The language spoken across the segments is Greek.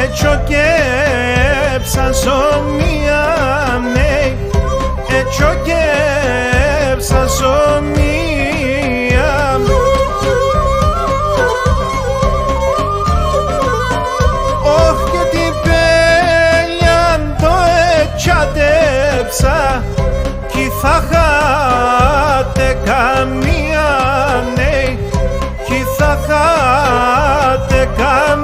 Hecho que ψασομία, ναι, hecho que ψασομία. Όχι και την πέλιαν το ετσάτεψα κι θα χάτε καμία, ναι, κι θα χάτε καμία.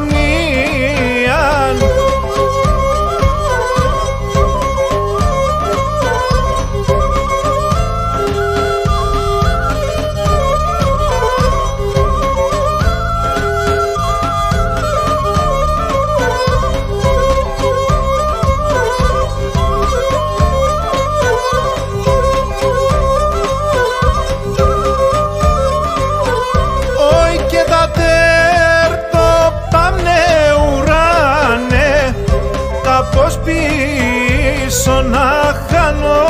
Πίσω να χάνω,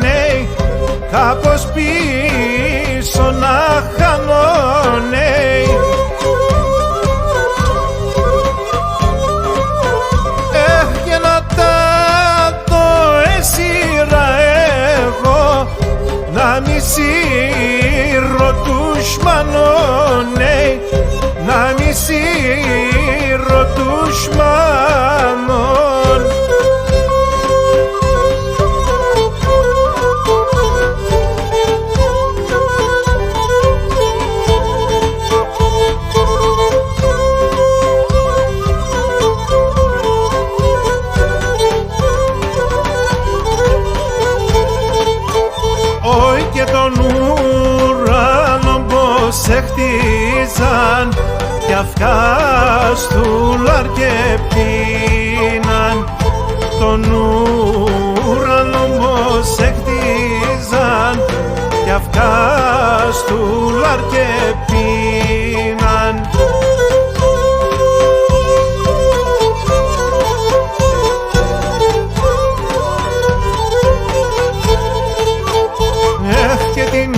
ναι, κάπως πίσω να χάνω, ναι. Και να τάτω εσύρα εγώ, να μη σύρω τους μανών, ναι, να μη σύρω τους μανών. Και τον ουρανό πως έχτιζαν κι αυκάστουλαρ και πίναν. Τον ουρανό πως έχτιζαν κι αυκάστουλαρ και πίναν. Και την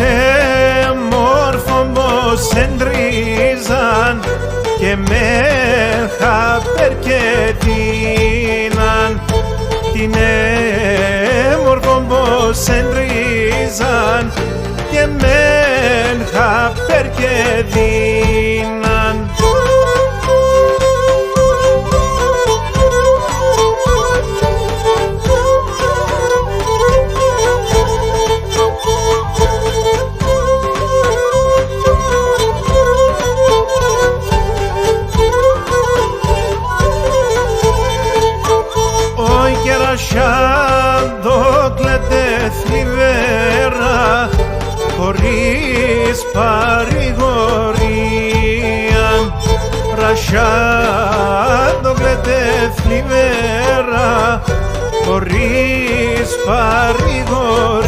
έμορφο πως εντρίζαν και με χαπερκετίναν. Την έμορφο πως εντρίζαν και με χαπερκετίναν. Ρασιάντο κλαίτε θλιβερά χωρίς παρηγορία. Ρασιάντο κλαίτε θλιβερά χωρίς παρηγορία.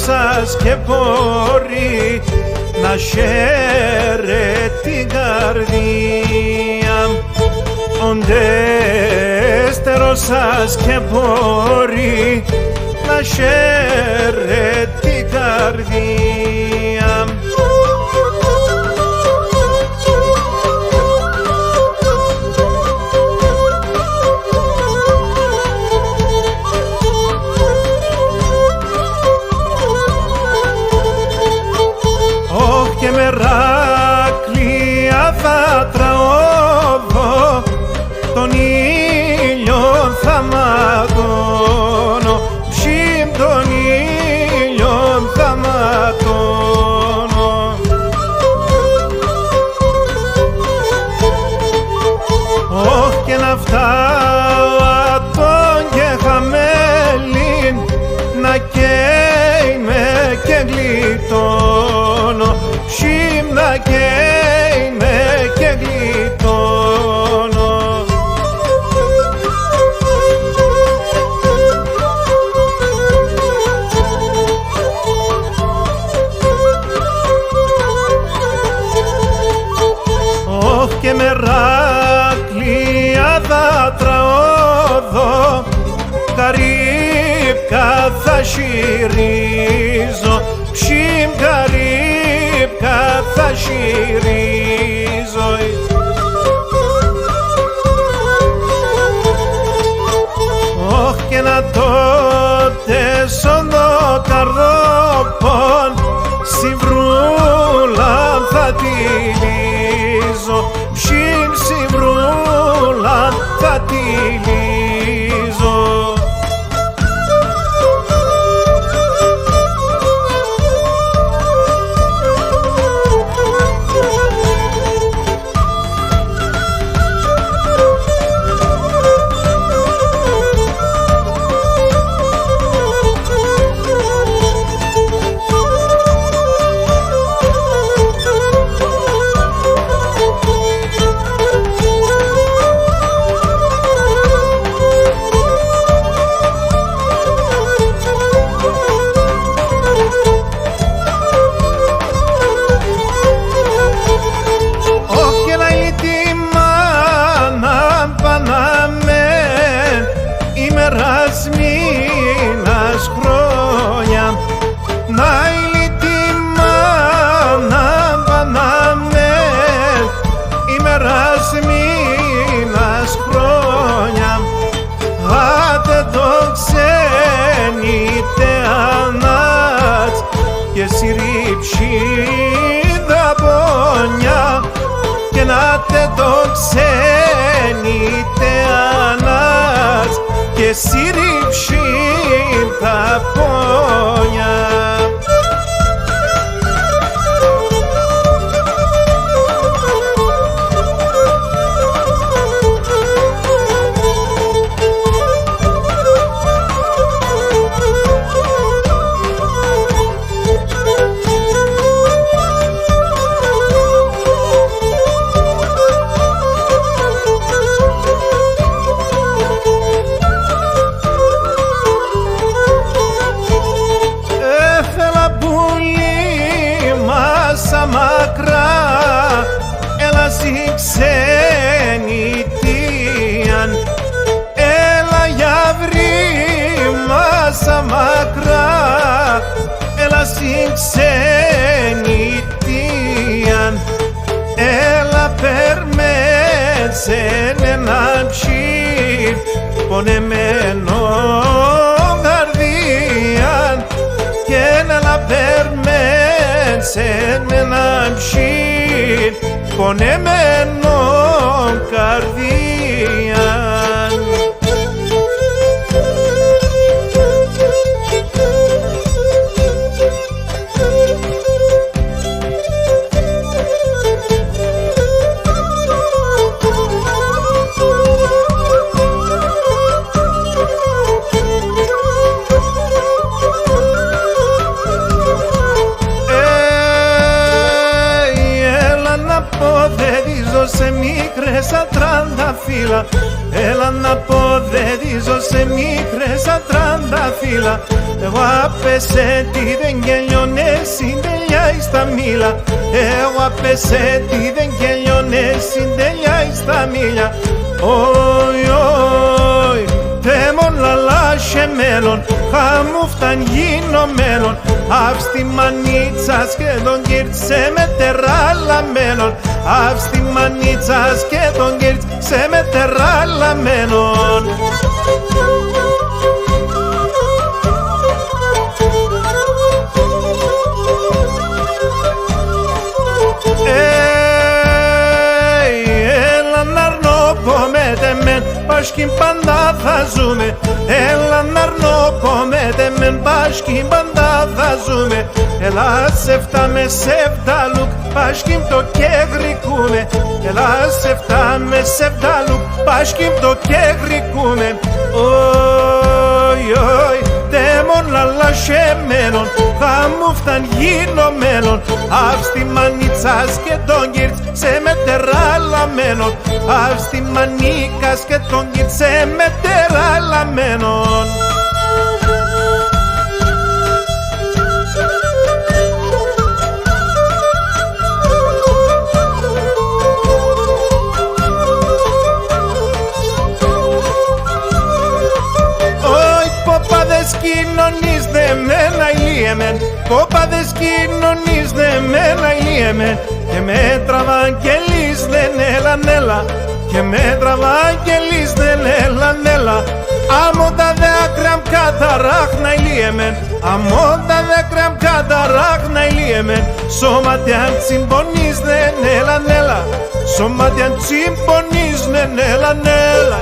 Σας και μπορεί να χαίρε την καρδία. Οντέστερος σας και μπορεί να χαίρε την καρδία. Και μεράκλεια θα τραώδω, τον ήλιο θα ματώνω, ψήμ τον ήλιο θα ματώνω. Όχι και να φτάω και χαμέλιν, να καίμε και γλιτώνω. Ψήμνα και είμαι και γλιτώνω. Όχι και μεράκλεια θα τραώδω, συρίζω, ψιμ καρύμπκα θα συρίζω. Όχ και να τότε σώντο καρδόπον, σιβρούλα θα τη λύζω, ψιμ σιβρούλα θα τη λύζω. Μήνας χρόνια να είναι τη μάνα πανάμε, ημέρας μήνας χρόνια, άτε το ξένητε ανάτ και συρρήψη τα πόνια, και να τε το ξένητε ανάτ και συρρήψη τα πόνια. Μακρά, έλα σι ξενιτίαν, έλα για βρήμασα μακρά, έλα σι ξενιτίαν, έλα περμέτσεν ένα ψήρ πονεμένο καρδίαν, και έλα περμέτσεν ένα ψήρ πονεμένο καρδίαν. Σε μικρές ατρανταφύλλα, έλα να ποδεδίζω σε μικρές ατρανταφύλλα. Εγώ απέσε τι δεν γελιώνε συντελιά εις τα μήλα, εγώ απέσε τι δεν γελιώνε συντελιά εις τα μήλια. Όι, όι, τέμον λαλάσhe μέλλον, χαμού φταν γίνω μέλλον, αύστη μανίτσας και τον κύρτσε με τεράλαμενον, αύστη μανίτσας και τον κύρτσε με τεράλαμενον. Έλα να αρνοπομέτε μεν, πաշκιν πάντα θα ζούμε, έλα να αρνοπομέτε μεν, πաշκιν πάντα θα ζούμε. Έλα σεφτά με σεφτάλουκ, πաշκιν το και γρικούμε, έλα σεφτά με σεφτάλουκ, πաշκιν το και γρικούμε. Όι, όι, τέμον λαλάσhe μέλλον, θα μου φταν γίνω μέλλον, αύστη μανίτσας και τον κύρτσε με τεράλαμενον, αύστη μανίκας και τον κύρτσε με τεράλαμενον. Κοινωνείς δε κόπαδες κοινωνείς δε μένα ηλίεμεν και με τραβαγγελείς δεν έλαν έλα και με τραβαγγελείς δεν έλαν έλα. Αμόν τα δάκρυα μ' καταράχνα ηλίεμεν, αμόν τα δάκρυα μ' καταράχνα ηλίεμεν, σώματιαν τσιμπονείς δεν έλαν έλα, σώματιαν τσιμπονείς δεν έλαν έλα.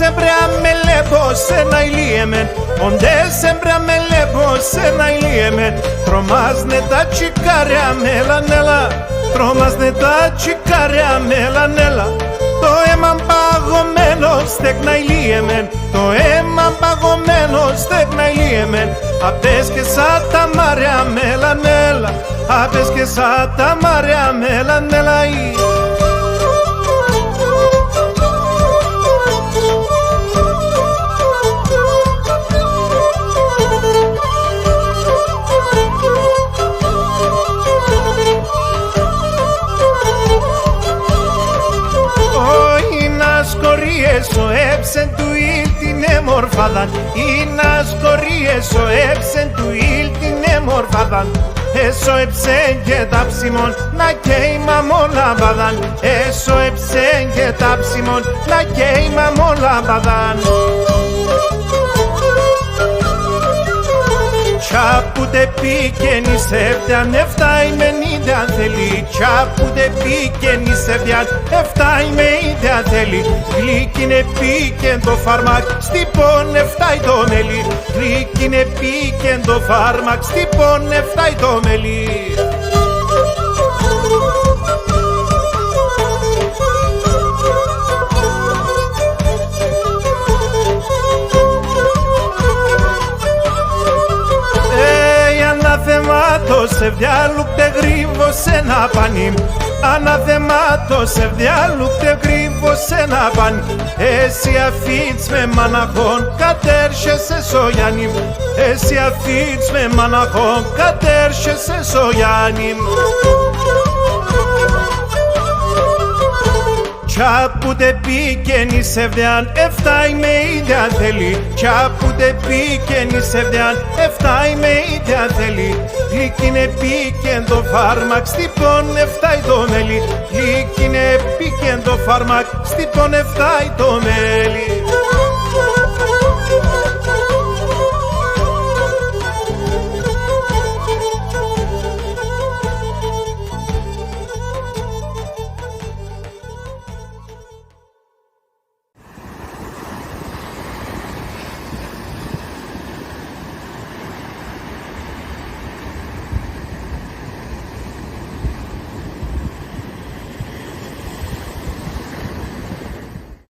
Sempre a mele se na iliemen, onde sempre a mele se na iliemen, τρομάζνε τα τσικάρια μελανέλα, τρομάζνε τα τσικάρια μελανέλα. Το αίμα παγωμένο στέκνα ηλίεμεν, το αίμα παγωμένο στέκνα ηλίεμεν, απες και σαν τα μάρια μελανέλα, απες και σαν τα μάρια μελανέλα. Σκοριέσω έψεν του ήλ την εμορφάδαν, ή να σκοριέσω έψεν του ήλ την εμορφάδαν, έσω έψεν και τα ψημών να καίμα μόλα μπαδάν, έσω έψεν και τα ψημών να καίμα μόλα μπαδάν. Τσάπου τε πήκαινη σεβδιάν, εφτάει με νίδε αν θέλει, τσάπου τε πήκαινη σεβδιάν, εφτάει με νίδε αν θέλει, γλυκίνε πήκεν το φάρμακ, στυπών εφτάει το μελί, γλυκίνε πήκεν το φάρμακ, στυπών εφτάει το μελί. Αναθεμάτος ευδιάλουκτε γρήγο σε ένα πανί, αναθεμάτος ευδιάλουκτε γρήγο σε ένα πανί, εσύ αφήνεις με μαναχόν κατέρχεσαι στο Γιάννη, εσύ αφήνεις με μαναχόν κατέρχεσαι στο Γιάννη. Τσάπου τε πήκαινη σεβδιάν, εφτάει με ίδια θέλει, τσάπου τε πήκαινη σεβδιάν, εφτάει με ίδια θέλει, γλυκίνε πήκεν το φάρμακ, στυπών εφτάει το μέλι, γλυκίνε πήκεν το φάρμακ, στυπών εφτάει το μέλι.